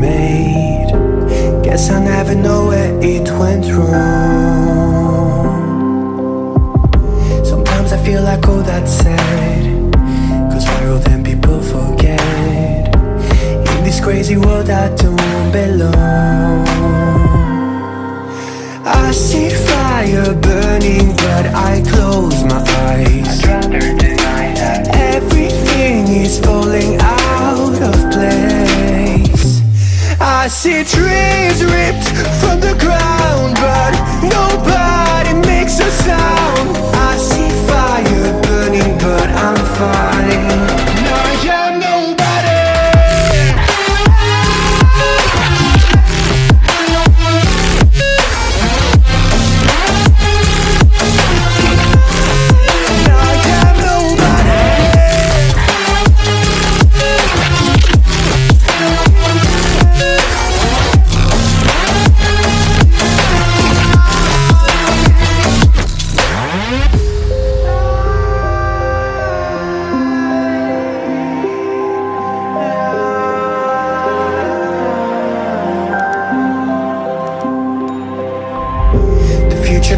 made. Guess I never know where it went wrong. Sometimes I feel like all that's said, 'cause viral then people forget. In this crazy world I don't belong. I see fire burning but I close my eyes. I'd rather deny that. Everything is falling out of place. I see trees ripped from the ground, but nobody makes a sound. I see fire burning, but I'm fine. I am nobody.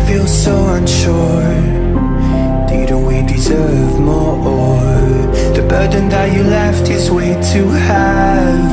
Feels so unsure. Didn't we deserve more? The burden that you left is way too heavy.